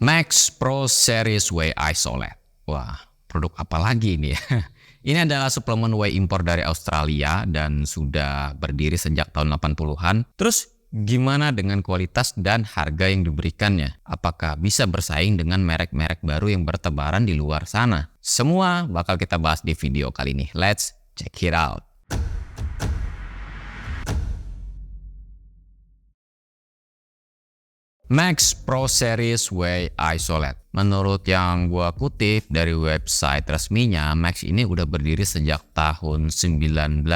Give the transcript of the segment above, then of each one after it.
Max Pro Series Whey Isolate. Wah, produk apa lagi ini ya? Ini adalah suplemen whey impor dari Australia dan sudah berdiri sejak tahun 80-an. Terus gimana dengan kualitas dan harga yang diberikannya? Apakah bisa bersaing dengan merek-merek baru yang bertebaran di luar sana? Semua bakal kita bahas di video kali ini. Let's check it out. Max Pro Series Whey Isolate. Menurut yang gua kutip dari website resminya, Max ini udah berdiri sejak tahun 1989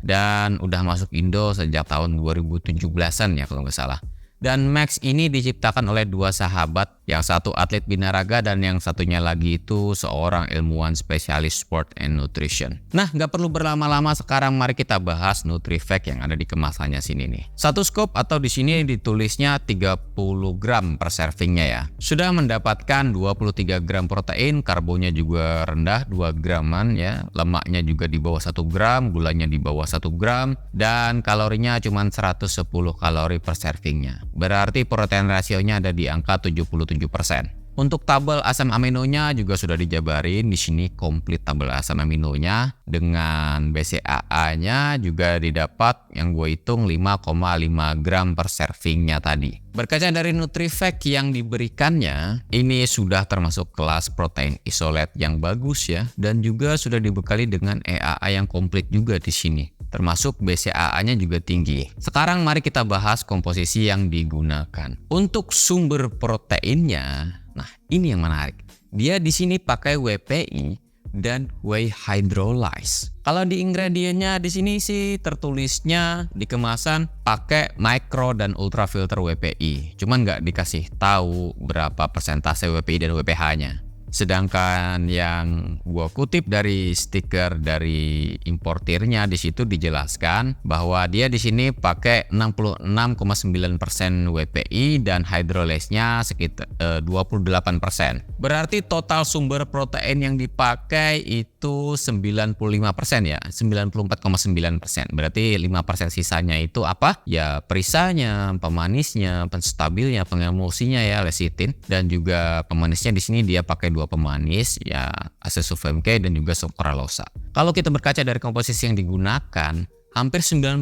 dan udah masuk Indo sejak tahun 2017-an ya kalau nggak salah. Dan Max ini diciptakan oleh dua sahabat, yang satu atlet binaraga dan yang satunya lagi itu seorang ilmuwan spesialis sport and nutrition. Nah, nggak perlu berlama-lama, sekarang mari kita bahas NutriFact yang ada di kemasannya sini nih. Satu scoop atau di sini ditulisnya 30 gram per servingnya ya. Sudah mendapatkan 23 gram protein, karbonnya juga rendah 2 graman ya, lemaknya juga di bawah 1 gram, gulanya di bawah 1 gram, dan kalorinya cuma 110 kalori per servingnya. Berarti protein rasionya ada di angka 77%. Untuk tabel asam aminonya juga sudah dijabarin di sini, komplit tabel asam aminonya dengan BCAA-nya juga didapat yang gue hitung 5,5 gram per servingnya tadi. Berkaca dari NutriFact yang diberikannya, ini sudah termasuk kelas protein isolate yang bagus ya, dan juga sudah dibekali dengan EAA yang komplit juga di sini. Termasuk BCAA-nya juga tinggi. Sekarang mari kita bahas komposisi yang digunakan. Untuk sumber proteinnya, nah ini yang menarik. Dia di sini pakai WPI dan whey hydrolyze. Kalau di ingredientnya di sini sih tertulisnya di kemasan pakai micro dan ultra filter WPI. Cuman nggak dikasih tahu berapa persentase WPI dan WPH-nya. Sedangkan yang gua kutip dari stiker dari importirnya, di situ dijelaskan bahwa dia di sini pakai 66,9% WPI dan hydrolyze-nya sekitar 28%. Berarti total sumber protein yang dipakai itu 95% ya, 94,9%. Berarti 5% sisanya itu apa? Ya perisanya, pemanisnya, penstabilnya, pengemulsinya ya, lecithin, dan juga pemanisnya di sini dia pakai dua pemanis ya, acesulfame-K dan juga sucralosa. Kalau kita berkaca dari komposisi yang digunakan, hampir 90%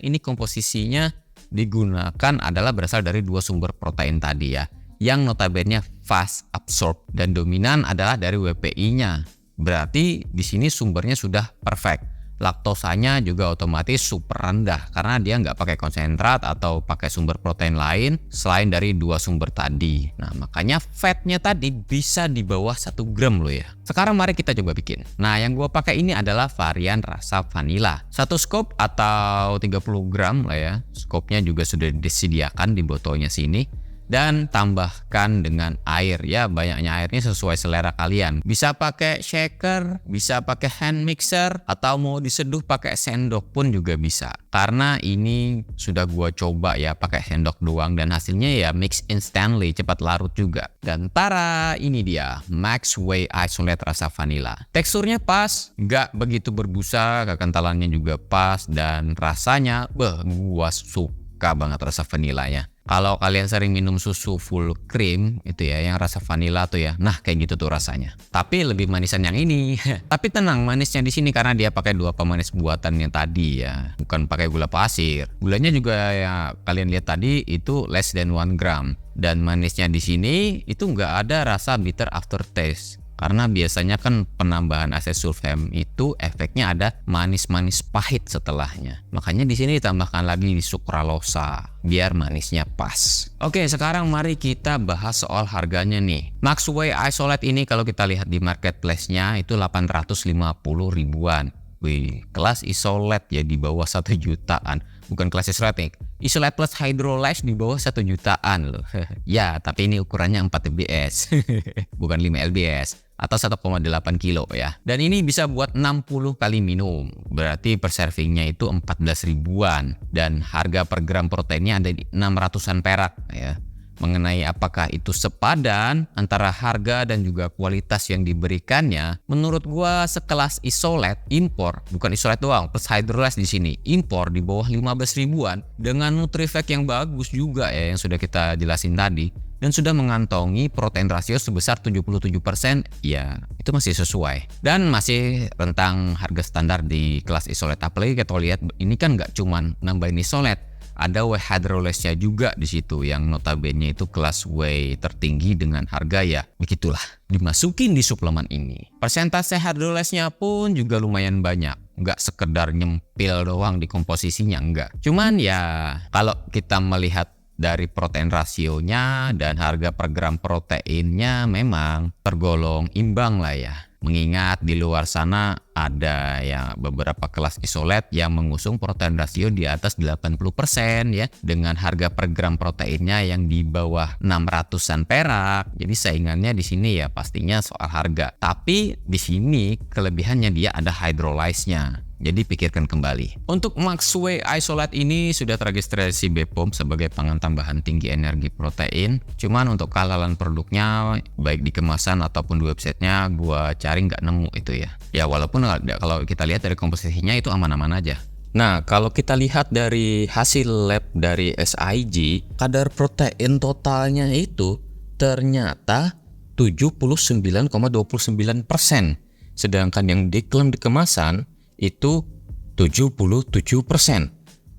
ini komposisinya digunakan adalah berasal dari dua sumber protein tadi ya, yang notabene fast absorb dan dominan adalah dari WPI-nya. Berarti di sini sumbernya sudah perfect. Laktosanya juga otomatis super rendah karena dia nggak pakai konsentrat atau pakai sumber protein lain selain dari dua sumber tadi. Nah makanya fatnya tadi bisa di bawah 1 gram loh ya. Sekarang mari kita coba bikin. Nah yang gue pakai ini adalah varian rasa vanila. Satu scoop atau 30 gram lah ya. Scoopnya juga sudah disediakan di botolnya sini. Dan tambahkan dengan air ya, banyaknya airnya sesuai selera kalian. Bisa pakai shaker, bisa pakai hand mixer, atau mau diseduh pakai sendok pun juga bisa. Karena ini sudah gua coba ya pakai sendok doang dan hasilnya ya mix instantly, cepat larut juga. Dan tara, ini dia Max Whey Isolate rasa vanilla. Teksturnya pas, nggak begitu berbusa, kekentalannya juga pas, dan rasanya gua suka banget rasa vanilanya. Kalau kalian sering minum susu full cream itu ya, yang rasa vanilla tuh ya, nah kayak gitu tuh rasanya. Tapi lebih manisan yang ini. Tapi tenang, manisnya di sini karena dia pakai dua pemanis buatan yang tadi ya, bukan pakai gula pasir. Gulanya juga ya kalian lihat tadi itu less than 1 gram. Dan manisnya di sini itu nggak ada rasa bitter aftertaste. Karena biasanya kan penambahan acesulfame itu efeknya ada manis-manis pahit setelahnya. Makanya di sini ditambahkan lagi di sucralosa biar manisnya pas. Oke, sekarang mari kita bahas soal harganya nih. Max Whey Isolate ini kalau kita lihat di marketplace-nya itu 850 ribuan. Wih, kelas isolate ya di bawah 1 jutaan. Bukan kelas isolate, isolate plus hydrolyze di bawah 1 jutaan loh. Ya, tapi ini ukurannya 4 lbs, bukan 5 lbs. Atau 1,8 kilo ya. Dan ini bisa buat 60 kali minum. Berarti per servingnya itu 14 ribuan. Dan harga per gram proteinnya ada di 600-an perak ya. Mengenai apakah itu sepadan antara harga dan juga kualitas yang diberikannya, menurut gua sekelas isolate impor, bukan isolate doang, plus hydrolyze di sini, impor di bawah 15 ribuan dengan NutriFact yang bagus juga ya, yang sudah kita jelasin tadi. dan sudah mengantongi protein rasio sebesar 77%, ya itu masih sesuai. Dan masih rentang harga standar di kelas isolate. Apalagi kita lihat ini kan nggak cuman nambahin isolate, ada whey hydrolase-nya juga di situ yang notabene itu kelas whey tertinggi dengan harga ya begitulah dimasukin di suplemen ini. Persentase hydrolase-nya pun juga lumayan banyak. Nggak sekedar nyempil doang di komposisinya, enggak. Cuman ya kalau kita melihat dari protein rasionya dan harga per gram proteinnya memang tergolong imbang lah ya. Mengingat di luar sana ada ya beberapa kelas isolate yang mengusung protein rasio di atas 80% ya, dengan harga per gram proteinnya yang di bawah 600-an perak. Jadi saingannya di sini ya pastinya soal harga. Tapi di sini kelebihannya dia ada hydrolyze-nya. Jadi pikirkan kembali. Untuk Max Whey Isolate ini sudah terregistrasi BPOM sebagai pangan tambahan tinggi energi protein. Cuman untuk kehalalan produknya baik di kemasan ataupun di websitenya gua cari nggak nemu itu ya. Ya walaupun kalau kita lihat dari komposisinya itu aman-aman aja. Nah, kalau kita lihat dari hasil lab dari SIG, kadar protein totalnya itu ternyata 79,29%. Sedangkan yang diklaim di kemasan itu 77%.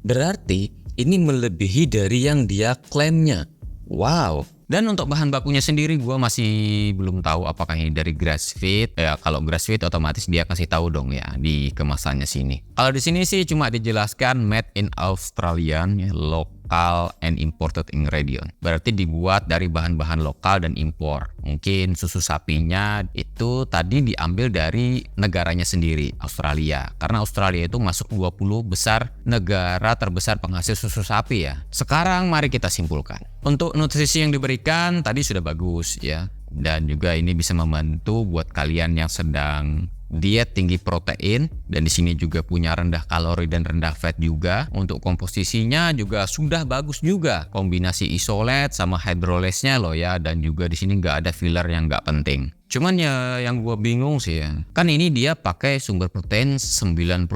Berarti ini melebihi dari yang dia klaimnya. Wow. Dan untuk bahan bakunya sendiri gue masih belum tahu apakah ini dari grass-fed. Ya kalau grass-fed otomatis dia kasih tahu dong ya di kemasannya sini. Kalau di sini sih cuma dijelaskan made in Australian ya, local and imported ingredient. Berarti dibuat dari bahan-bahan lokal dan impor. Mungkin susu sapinya itu tadi diambil dari negaranya sendiri, Australia. Karena Australia itu masuk 20 besar negara terbesar penghasil susu sapi ya. Sekarang mari kita simpulkan. Untuk nutrisi yang diberikan tadi sudah bagus ya. Dan juga ini bisa membantu buat kalian yang sedang diet tinggi protein, dan di sini juga punya rendah kalori dan rendah fat juga. Untuk komposisinya juga sudah bagus juga, kombinasi isolate sama hydrolase-nya loh ya, dan juga di sini nggak ada filler yang nggak penting. Cuman ya yang gue bingung sih ya, kan ini dia pakai sumber protein 95%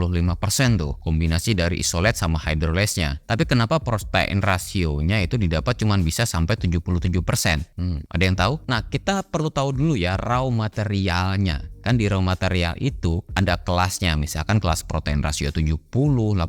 tuh, kombinasi dari isolate sama hydrolase-nya. Tapi kenapa protein rasionya itu didapat cuman bisa sampai 77%? Ada yang tahu? Nah, kita perlu tahu dulu ya raw materialnya. Kan di raw material itu ada kelasnya, misalkan kelas protein rasio 70, 80,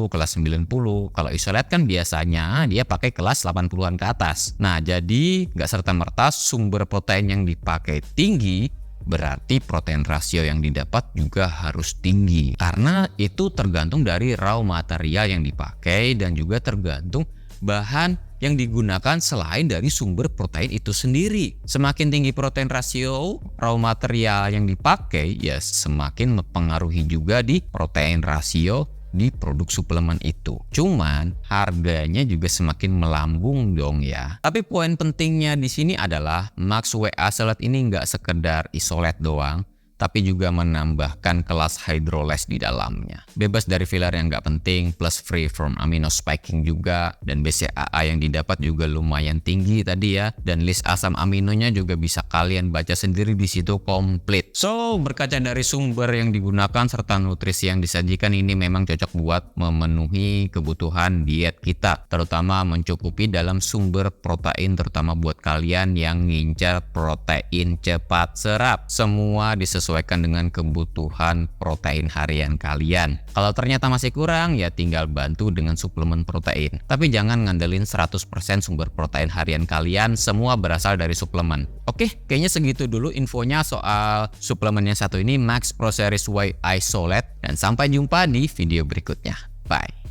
kelas 90. Kalau isolate kan biasanya dia pakai kelas 80-an ke atas. Nah, jadi nggak serta-merta sumber protein yang dipakai tinggi berarti protein rasio yang didapat juga harus tinggi. Karena itu tergantung dari raw material yang dipakai dan juga tergantung bahan yang digunakan selain dari sumber protein itu sendiri. Semakin tinggi protein rasio raw material yang dipakai, ya semakin mempengaruhi juga di protein rasio di produk suplemen itu. Cuman harganya juga semakin melambung dong ya. Tapi poin pentingnya di sini adalah Max Whey Isolate ini nggak sekedar isolate doang, tapi juga menambahkan kelas hydrolase di dalamnya. Bebas dari filler yang nggak penting, plus free from amino spiking juga, dan BCAA yang didapat juga lumayan tinggi tadi ya, dan list asam aminonya juga bisa kalian baca sendiri di situ komplit. So, berkaca dari sumber yang digunakan serta nutrisi yang disajikan, ini memang cocok buat memenuhi kebutuhan diet kita, terutama mencukupi dalam sumber protein, terutama buat kalian yang ngincar protein cepat serap. Semua disesuaikan dengan kebutuhan protein harian kalian. Kalau ternyata masih kurang, ya tinggal bantu dengan suplemen protein. Tapi jangan ngandelin 100% sumber protein harian kalian, semua berasal dari suplemen. Oke, kayaknya segitu dulu infonya soal suplemen yang satu ini, Max Pro Series Whey Isolate. Dan sampai jumpa di video berikutnya. Bye.